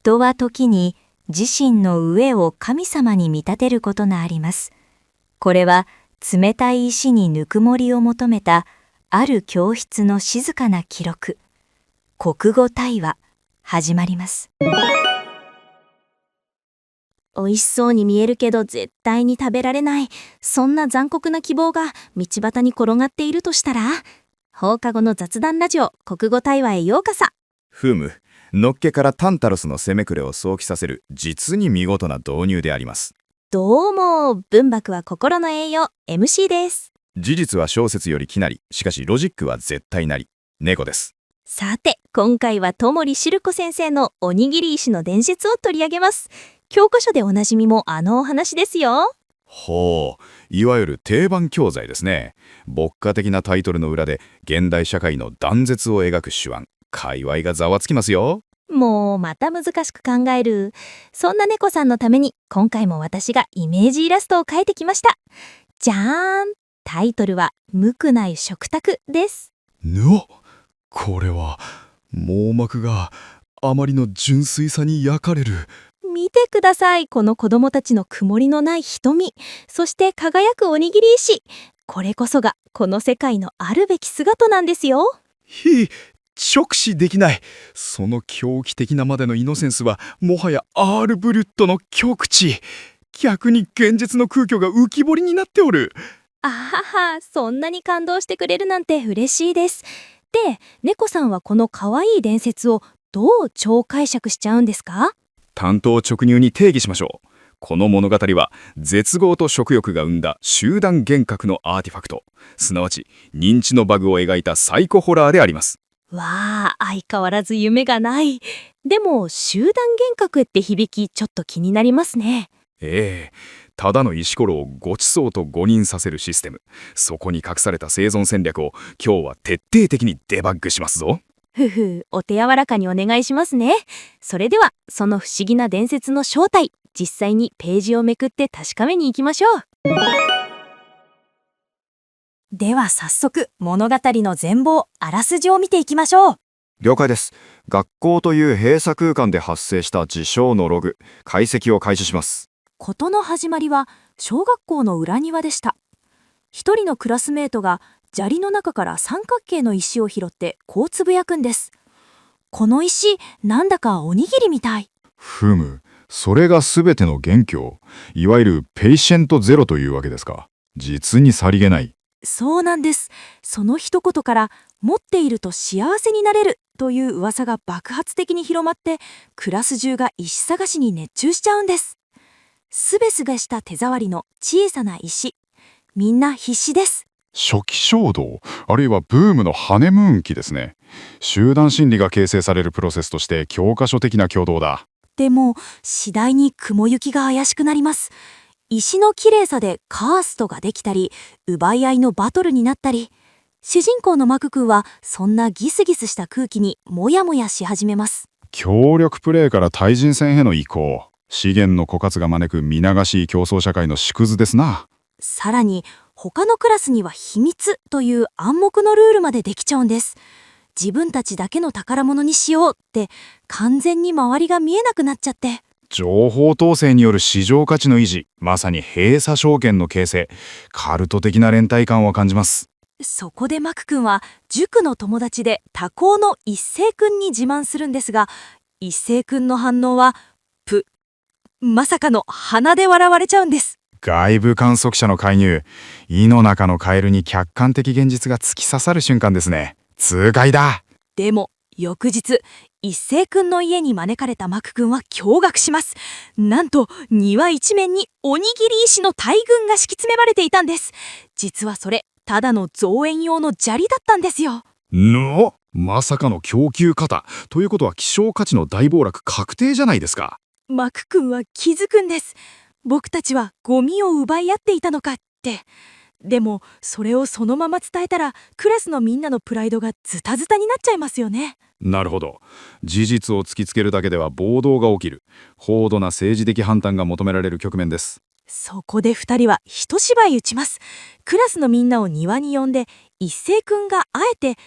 人は時に自身の上を神様に見立てることがあります。これは冷たい石にぬくもりを求めたある教室の静かな記録、国語対話、始まります。美味しそうに見えるけど絶対に食べられない。そんな残酷な希望が道端に転がっているとしたら、放課後の雑談ラジオ国語対話へようこそ。のっけからタンタロスの攻めくれを想起させる実に見事な導入であります。どうも、文学は心の栄養 MC です。事実は小説よりきなり、しかしロジックは絶対なり、猫です。さて、今回は戸森しる子先生のおにぎり石の伝説を取り上げます。教科書でおなじみもあのお話ですよ。ほう、いわゆる定番教材ですね。牧歌的なタイトルの裏で現代社会の断絶を描く手腕、界隈がざわつきますよ。もうまた難しく考える。そんな猫さんのために今回も私がイメージイラストを描いてきました。じゃーん、タイトルは無垢ない食卓です。これは網膜があまりの純粋さに焼かれる。見てください、この子供たちの曇りのない瞳、そして輝くおにぎり石。これこそがこの世界のあるべき姿なんですよ。直視できない。その狂気的なまでのイノセンスはもはやアール・ブリュットの極致。逆に現実の空虚が浮き彫りになっておる。あはは、そんなに感動してくれるなんて嬉しいです。で、猫さんはこの可愛い伝説をどう超解釈しちゃうんですか？単刀直入に定義しましょう。この物語は絶望と食欲が生んだ集団幻覚のアーティファクト、すなわち認知のバグを描いたサイコホラーであります。わあ、相変わらず夢がない。でも集団幻覚って響きちょっと気になりますね。ただの石ころをごちそうと誤認させるシステム、そこに隠された生存戦略を今日は徹底的にデバッグしますぞ。お手柔らかにお願いしますね。それではその不思議な伝説の正体、実際にページをめくって確かめに行きましょう。では早速物語の全貌、あらすじを見ていきましょう。了解です。学校という閉鎖空間で発生した事象のログ、解析を開始します。事の始まりは小学校の裏庭でした。一人のクラスメートが砂利の中から三角形の石を拾ってこうつぶやくんです。この石、なんだかおにぎりみたい。それが全ての元凶。いわゆるペイシェントゼロというわけですか。実にさりげない。そうなんです。その一言から持っていると幸せになれるという噂が爆発的に広まって、クラス中が石探しに熱中しちゃうんです。すべすべした手触りの小さな石、みんな必死です。初期衝動、あるいはブームのハネムーン期ですね。集団心理が形成されるプロセスとして教科書的な挙動だ。でも次第に雲行きが怪しくなります。石の綺麗さでカーストができたり、奪い合いのバトルになったり、主人公のマク君はそんなギスギスした空気にモヤモヤし始めます。協力プレイから対人戦への移行、資源の枯渇が招く見流しい競争社会の縮図ですな。さらに他のクラスには秘密という暗黙のルールまでできちゃうんです。自分たちだけの宝物にしようって完全に周りが見えなくなっちゃって。情報統制による市場価値の維持、まさに閉鎖証券の形成、カルト的な連帯感を感じます。そこでマク君は塾の友達で他校の一星君に自慢するんですが、一星君の反応はまさかの鼻で笑われちゃうんです。外部観測者の介入、胃の中のカエルに客観的現実が突き刺さる瞬間ですね。痛快だ。でも翌日、一星君の家に招かれたマク君は驚愕します。なんと庭一面におにぎり石の大群が敷き詰められていたんです。実はそれただの造園用の砂利だったんですよ。まさかの供給過多ということは希少価値の大暴落確定じゃないですか。マク君は気づくんです。僕たちはゴミを奪い合っていたのかって。でもそれをそのまま伝えたらクラスのみんなのプライドがズタズタになっちゃいますよね。なるほど。事実を突きつけるだけでは暴動が起きる。高度な政治的判断が求められる局面です。そこで2人は一芝居打ちます。クラスのみんなを庭に呼んで、一星君があえて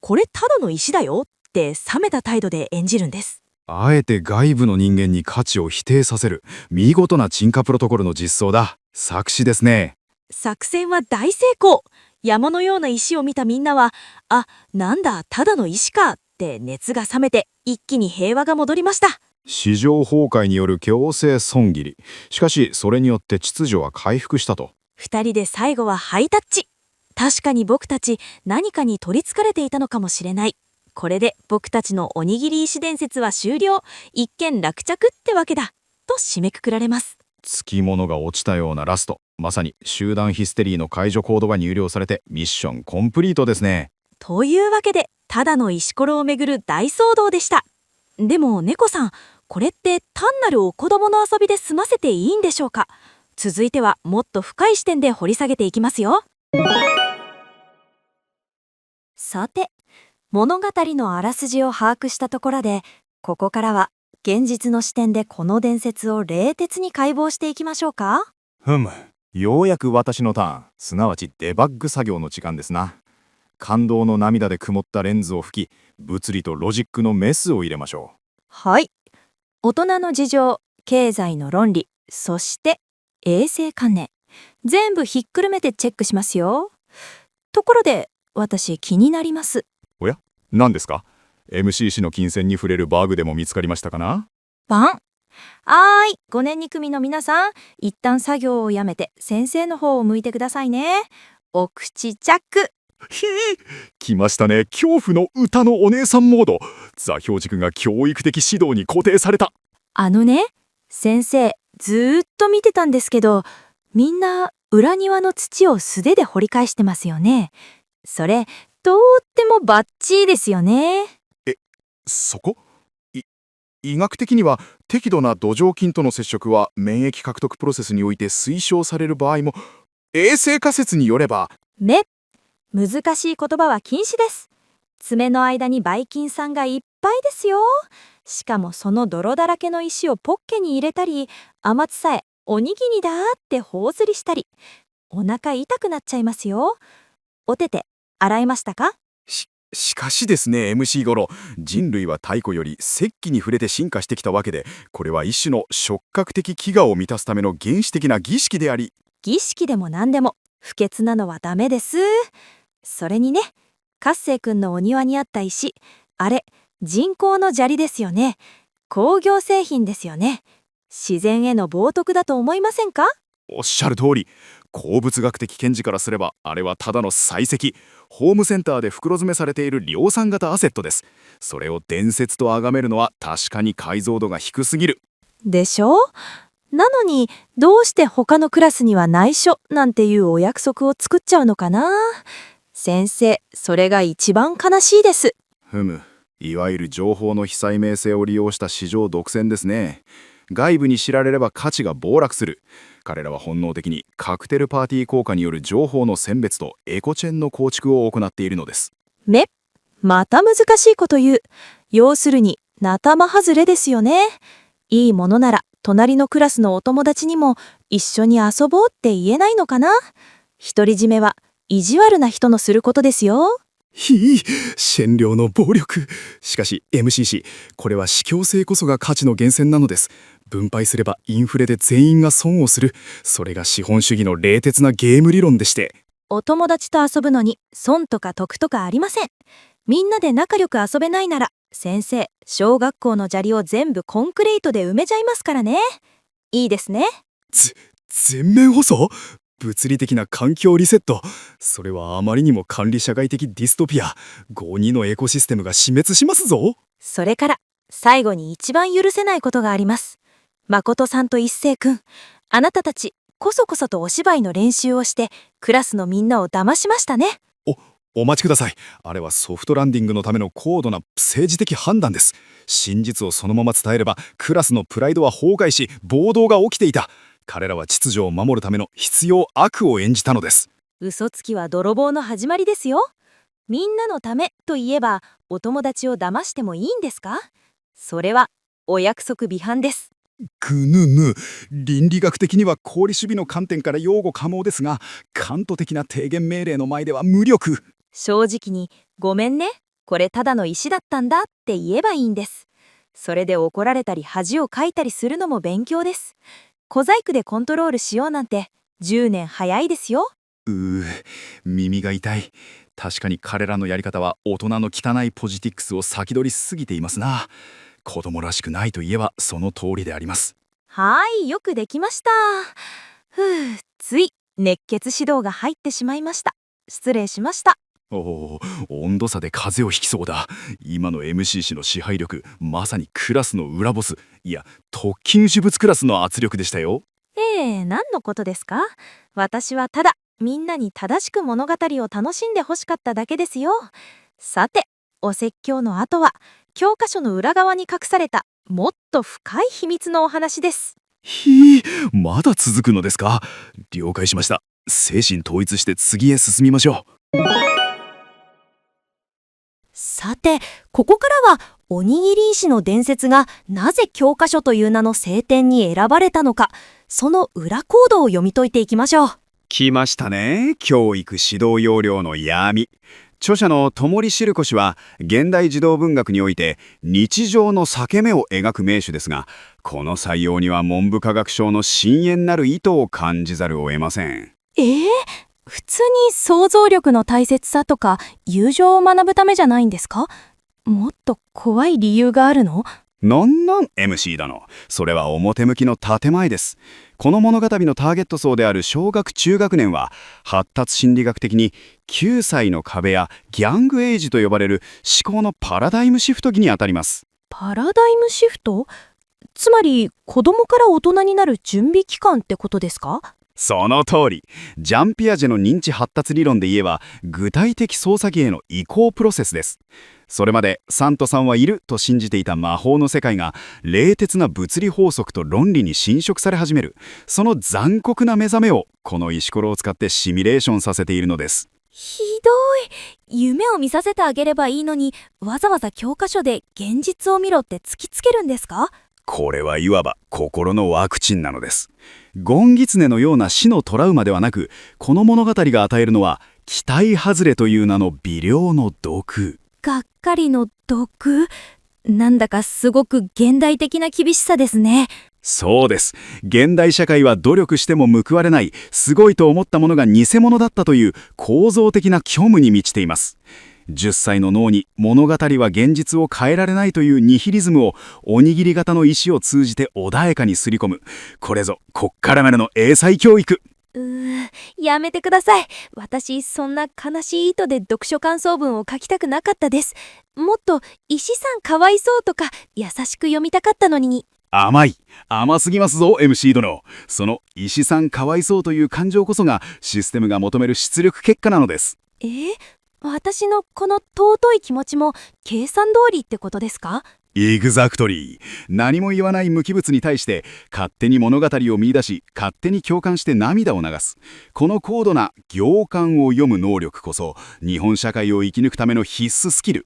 これただの石だよって冷めた態度で演じるんです。あえて外部の人間に価値を否定させる見事な鎮火プロトコルの実装だ。作詞ですね。作戦は大成功。山のような石を見たみんなは、あ、なんだ、ただの石かって熱が冷めて一気に平和が戻りました。市場崩壊による強制損切り。しかしそれによって秩序は回復したと。二人で最後はハイタッチ。確かに僕たち何かに取りつかれていたのかもしれない。これで僕たちのおにぎり石伝説は終了。一件落着ってわけだ。と締めくくられます。つきものが落ちたようなラスト。まさに集団ヒステリーの解除コードが入力されてミッションコンプリートですね。というわけで、ただの石ころをめぐる大騒動でした。でも猫さん、これって単なるお子供の遊びで済ませていいんでしょうか？続いてはもっと深い視点で掘り下げていきますよ。さて、物語のあらすじを把握したところで、ここからは現実の視点でこの伝説を冷徹に解剖していきましょうか。ようやく私のターン、すなわちデバッグ作業の時間ですな。感動の涙で曇ったレンズを拭き、物理とロジックのメスを入れましょはい。大人の事情、経済の論理、そして衛生観念。全部ひっくるめてチェックしますよ。ところで、私気になります。う。何ですか？ MCC の金銭に触れるバグでも見つかりましたかな？5年2組の皆さん、一旦作業をやめて先生の方を向いてくださいね。お口チャック。来ましたね、恐怖の歌のお姉さんモード。座標軸が教育的指導に固定された。先生、ずーっと見てたんですけど、みんな裏庭の土を素手で掘り返してますよね。それ、とってもバッチリですよね。そこ？医学的には適度な土壌菌との接触は免疫獲得プロセスにおいて推奨される場合も、衛生仮説によれば。難しい言葉は禁止です。爪の間にばい菌さんがいっぱいですよ。しかもその泥だらけの石をポッケに入れたり、甘つさえおにぎりだって頬ずりしたり、お腹痛くなっちゃいますよ。お手手洗いましたか？しかしですね、 MC ゴロ、人類は太古より石器に触れて進化してきたわけで、これは一種の触覚的飢餓を満たすための原始的な儀式であり。儀式でも何でも不潔なのはダメです。それにね、カッセイ君のお庭にあった石、あれ人工の砂利ですよね。工業製品ですよね。自然への冒涜だと思いませんか？おっしゃる通り、鉱物学的見地からすればあれはただの採石、ホームセンターで袋詰めされている量産型アセットです。それを伝説と崇めるのは確かに解像度が低すぎる。でしょ？なのにどうして他のクラスには内緒なんていうお約束を作っちゃうのかな。先生、それが一番悲しいです。いわゆる情報の非細明性を利用した市場独占ですね。外部に知られれば価値が暴落する。彼らは本能的にカクテルパーティー効果による情報の選別とエコチェーンの構築を行っているのです。また難しいこと言う。要するに仲間外れですよね。いいものなら隣のクラスのお友達にも一緒に遊ぼうって言えないのかな。独り占めは意地悪な人のすることですよ。占領の暴力。しかし MCC、 これは市況性こそが価値の源泉なのです。分配すればインフレで全員が損をする。それが資本主義の冷徹なゲーム理論でして。お友達と遊ぶのに損とか得とかありません。みんなで仲良く遊べないなら、先生、小学校の砂利を全部コンクリートで埋めちゃいますからね。いいですね。全面舗装？物理的な環境リセット。それはあまりにも管理社会的ディストピア。52のエコシステムが死滅しますぞ。それから最後に一番許せないことがあります。誠さんと一星くん、あなたたちこそこそとお芝居の練習をしてクラスのみんなを騙しましたね。お待ちください。あれはソフトランディングのための高度な政治的判断です。真実をそのまま伝えればクラスのプライドは崩壊し、暴動が起きていた。彼らは秩序を守るための必要悪を演じたのです。嘘つきは泥棒の始まりですよ。みんなのためといえばお友達を騙してもいいんですか？それはお約束違反です。倫理学的には功利主義の観点から擁護可能ですが、カント的な提言命令の前では無力。正直にごめんね、これただの石だったんだって言えばいいんです。それで怒られたり恥をかいたりするのも勉強です。小細工でコントロールしようなんて10年早いですよ。耳が痛い。確かに彼らのやり方は大人の汚いポジティクスを先取りしすぎていますな。子供らしくないといえばその通りであります。はい、よくできました。つい熱血指導が入ってしまいました。失礼しました。温度差で風邪をひきそうだ。今の MC 氏の支配力、まさにクラスの裏ボス、いや特級呪物クラスの圧力でしたよ。何のことですか？私はただみんなに正しく物語を楽しんでほしかっただけですよ。さて、お説教の後は教科書の裏側に隠されたもっと深い秘密のお話です。まだ続くのですか？了解しました。精神統一して次へ進みましょう。さて、ここからはおにぎり石の伝説がなぜ教科書という名の聖典に選ばれたのか、その裏コードを読み解いていきましょう。来ましたね、教育指導要領の闇。著者の友利シルコ氏は現代児童文学において日常の裂け目を描く名手ですが、この採用には文部科学省の深遠なる意図を感じざるを得ません。普通に想像力の大切さとか友情を学ぶためじゃないんですか？もっと怖い理由があるの？なん MC だの。それは表向きの建前です。この物語のターゲット層である小学中学年は発達心理学的に9歳の壁やギャングエイジと呼ばれる思考のパラダイムシフト期にあたります。パラダイムシフト？つまり子供から大人になる準備期間ってことですか？その通り。ジャン・ピアジェの認知発達理論で言えば具体的操作機への移行プロセスです。それまでサントさんはいると信じていた魔法の世界が冷徹な物理法則と論理に侵食され始める。その残酷な目覚めをこの石ころを使ってシミュレーションさせているのです。ひどい。夢を見させてあげればいいのに、わざわざ教科書で現実を見ろって突きつけるんですか？これはいわば心のワクチンなのです。ゴンギツネのような死のトラウマではなく、この物語が与えるのは期待外れという名の微量の毒。がっかりの毒？なんだかすごく現代的な厳しさですね。そうです。現代社会は努力しても報われない、すごいと思ったものが偽物だったという構造的な虚無に満ちています。10歳の脳に物語は現実を変えられないというニヒリズムをおにぎり型の意志を通じて穏やかにすり込む。これぞこっからまでの英才教育。やめてください。私そんな悲しい意図で読書感想文を書きたくなかったです。もっと石さんかわいそうとか優しく読みたかったのに。甘すぎますぞ MC 殿。その石さんかわいそうという感情こそがシステムが求める出力結果なのです。私のこの尊い気持ちも計算通りってことですか？エグザクトリー。何も言わない無機物に対して勝手に物語を見出し、勝手に共感して涙を流す。この高度な行間を読む能力こそ日本社会を生き抜くための必須スキル。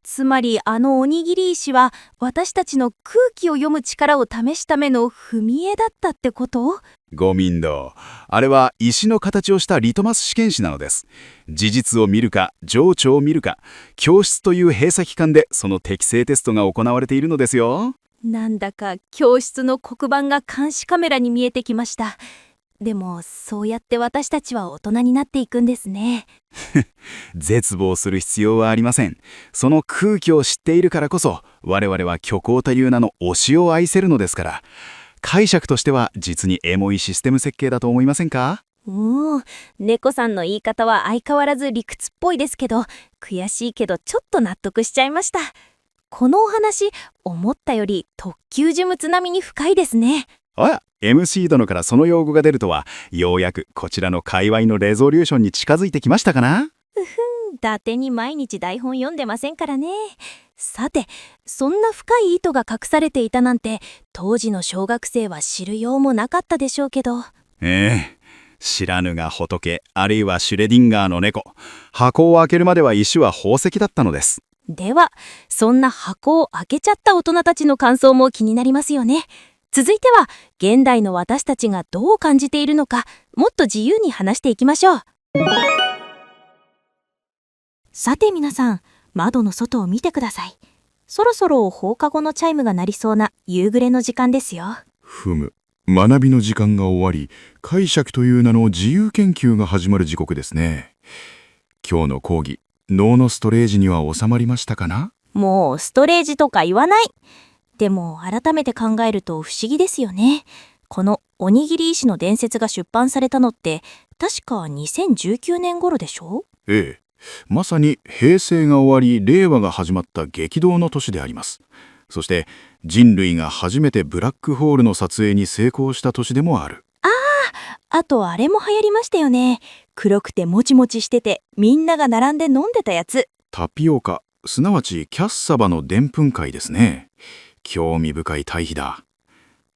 つまりおにぎり石は私たちの空気を読む力を試すための踏み絵だったってこと？ご面倒。あれは石の形をしたリトマス試験紙なのです。事実を見るか情緒を見るか、教室という閉鎖機関でその適正テストが行われているのですよ。なんだか教室の黒板が監視カメラに見えてきました。でもそうやって私たちは大人になっていくんですね。絶望する必要はありません。その空気を知っているからこそ我々は虚構という名の推しを愛せるのですから。解釈としては実にエモいシステム設計だと思いませんか？猫さんの言い方は相変わらず理屈っぽいですけど、悔しいけどちょっと納得しちゃいました。このお話、思ったより特級呪物並みに深いですね。MC 殿からその用語が出るとは、ようやくこちらの界隈のレゾリューションに近づいてきましたかな？伊達に毎日台本読んでませんからね。さて、そんな深い意図が隠されていたなんて当時の小学生は知るようもなかったでしょうけど。知らぬが仏、あるいはシュレディンガーの猫。箱を開けるまでは石は宝石だったのです。では、そんな箱を開けちゃった大人たちの感想も気になりますよね。続いては現代の私たちがどう感じているのか、もっと自由に話していきましょう。さて皆さん、窓の外を見てください。そろそろ放課後のチャイムが鳴りそうな夕暮れの時間ですよ。ふむ、学びの時間が終わり、解釈という名の自由研究が始まる時刻ですね。今日の講義、脳のストレージには収まりましたかな？もうストレージとか言わない。でも改めて考えると不思議ですよね。このおにぎり石の伝説が出版されたのって確か2019年頃でしょ？ええ、まさに平成が終わり令和が始まった激動の年であります。そして人類が初めてブラックホールの撮影に成功した年でもある。あとあれも流行りましたよね。黒くてもちもちしててみんなが並んで飲んでたやつ。タピオカ、すなわちキャッサバのでんぷん塊ですね。興味深い対比だ。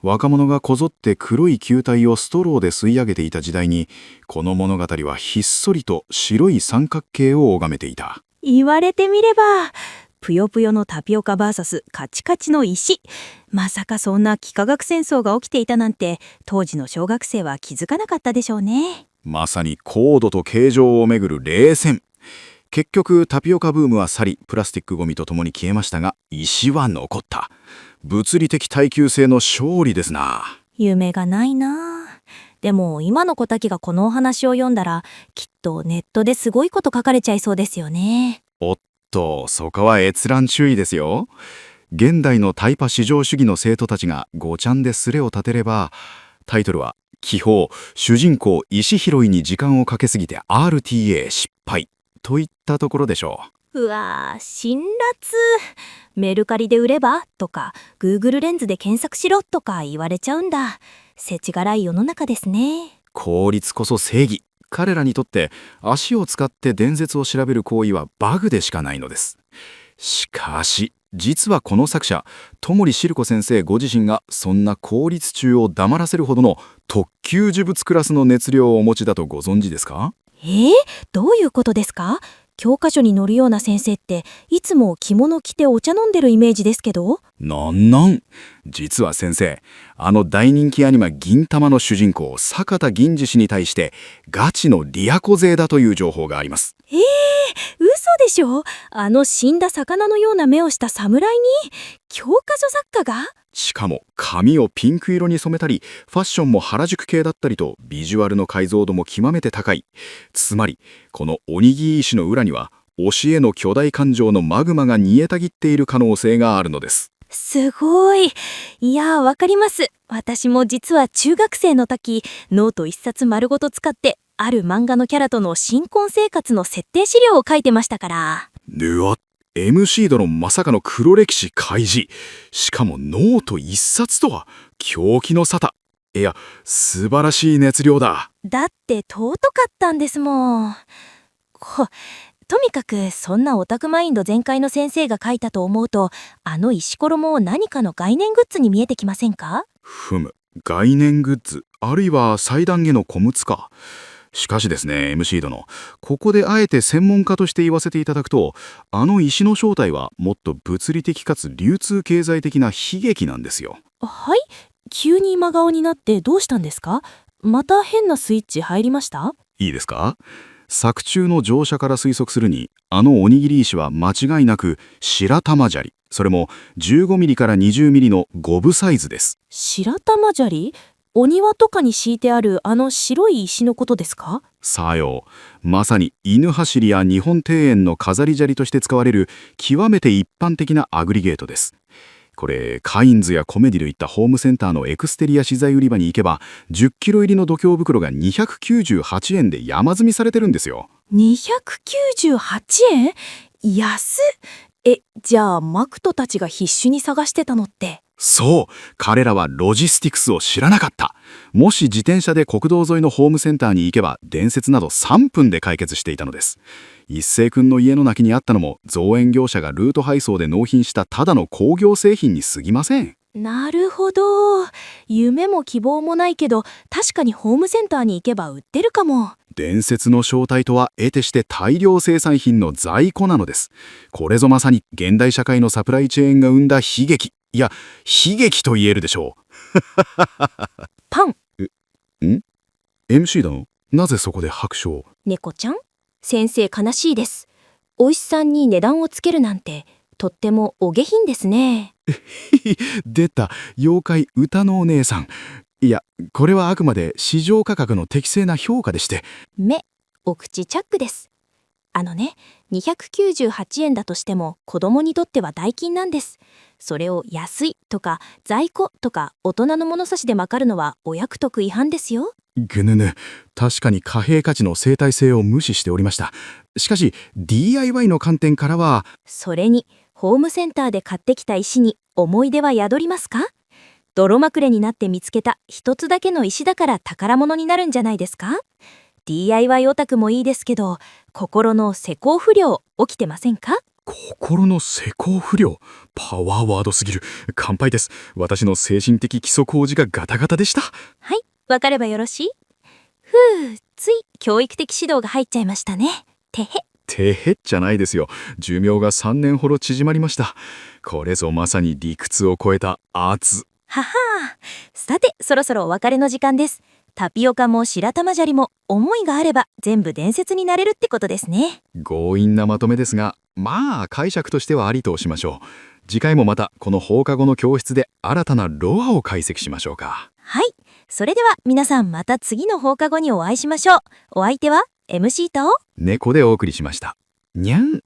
若者がこぞって黒い球体をストローで吸い上げていた時代に、この物語はひっそりと白い三角形を拝めていた。言われてみれば、ぷよぷよのタピオカ VS カチカチの石。まさかそんな幾何学戦争が起きていたなんて当時の小学生は気づかなかったでしょうね。まさに高度と形状をめぐる冷戦。結局タピオカブームは去り、プラスチックゴミとともに消えましたが、石は残った。物理的耐久性の勝利ですな。夢がないな。でも今の子たちがこのお話を読んだらきっとネットですごいこと書かれちゃいそうですよね。おっと、そこは閲覧注意ですよ。現代のタイパ至上主義の生徒たちがごちゃんでスレを立てれば、タイトルは気泡、主人公石拾いに時間をかけすぎて RTA 失敗といったところでしょうわー、辛辣。メルカリで売ればとか Google レンズで検索しろとか言われちゃうんだ。世知辛い世の中ですね。う。効率こそ正義。彼らにとって足を使って伝説を調べる行為はバグでしかないのです。しかし実はこの作者戸森しる子先生ご自身がそんな効率中を黙らせるほどの特級呪物クラスの熱量をお持ちだとご存知ですか？どういうことですか？教科書に載るような先生っていつも着物着てお茶飲んでるイメージですけど。なん実は先生、あの大人気アニメ銀魂の主人公坂田銀次氏に対してガチのリアコ勢だという情報があります。嘘でしょ？あの死んだ魚のような目をした侍に教科書作家が？しかも髪をピンク色に染めたりファッションも原宿系だったりとビジュアルの解像度も極めて高い。つまりこのおにぎり石の裏には教えの巨大感情のマグマが煮えたぎっている可能性があるのです。すごい。いやー、わかります。私も実は中学生の時ノート一冊丸ごと使ってある漫画のキャラとの新婚生活の設定資料を書いてましたから。うわ、MC 殿まさかの黒歴史開示。しかもノート一冊とは狂気の沙汰。いや、素晴らしい熱量だ。だって尊かったんですもん。とにかくそんなオタクマインド全開の先生が書いたと思うと、あの石ころも何かの概念グッズに見えてきませんか？ふむ、概念グッズ、あるいは祭壇への小物か。しかしですね、MC 殿、ここであえて専門家として言わせていただくと、あの石の正体はもっと物理的かつ流通経済的な悲劇なんですよ。はい？急に今顔になってどうしたんですか？また変なスイッチ入りました？いいですか？作中の乗車から推測するに、あのおにぎり石は間違いなく白玉砂利、それも15ミリから20ミリの5分サイズです。白玉砂利？お庭とかに敷いてあるあの白い石のことですか？さよう、まさに犬走りや日本庭園の飾り砂利として使われる極めて一般的なアグリゲートです。これカインズやコメディといったホームセンターのエクステリア資材売り場に行けば10キロ入りの度胸袋が298円で山積みされてるんですよ。298円？安っ。じゃあマクトたちが必死に探してたのって？そう、彼らはロジスティクスを知らなかった。もし自転車で国道沿いのホームセンターに行けば伝説など3分で解決していたのです。一星君の家の中にあったのも造園業者がルート配送で納品したただの工業製品に過ぎません。なるほど。夢も希望もないけど確かにホームセンターに行けば売ってるかも。伝説の正体とは得てして大量生産品の在庫なのです。これぞまさに現代社会のサプライチェーンが生んだ悲劇。いや、悲劇と言えるでしょう。パン。MC 殿、なぜそこで拍手を？猫ちゃん、先生悲しいです。お医師さんに値段をつけるなんてとってもお下品ですね。出た、妖怪歌のお姉さん。いや、これはあくまで市場価格の適正な評価でして。お口チャックです。298円だとしても子供にとっては大金なんです。それを安いとか在庫とか大人の物差しでまかるのはお約束違反ですよ。ぐぬぬ、確かに貨幣価値の生態性を無視しておりました。しかし DIY の観点からは。それにホームセンターで買ってきた石に思い出は宿りますか？泥まくれになって見つけた一つだけの石だから宝物になるんじゃないですか？ DIY オタクもいいですけど、心の施工不良起きてませんか？心の施工不良、パワーワードすぎる。乾杯です。私の精神的基礎工事がガタガタでした。はい、わかればよろしい。つい教育的指導が入っちゃいましたね。てへ。てへっじゃないですよ。寿命が3年ほど縮まりました。これぞまさに理屈を超えた圧。ははさて、そろそろお別れの時間です。タピオカも白玉砂利も思いがあれば全部伝説になれるってことですね。強引なまとめですが、まあ解釈としてはありとしましょう。次回もまたこの放課後の教室で新たなロアを解析しましょうか。はい、それでは皆さんまた次の放課後にお会いしましょう。お相手は MC と猫でお送りしました。にゃん。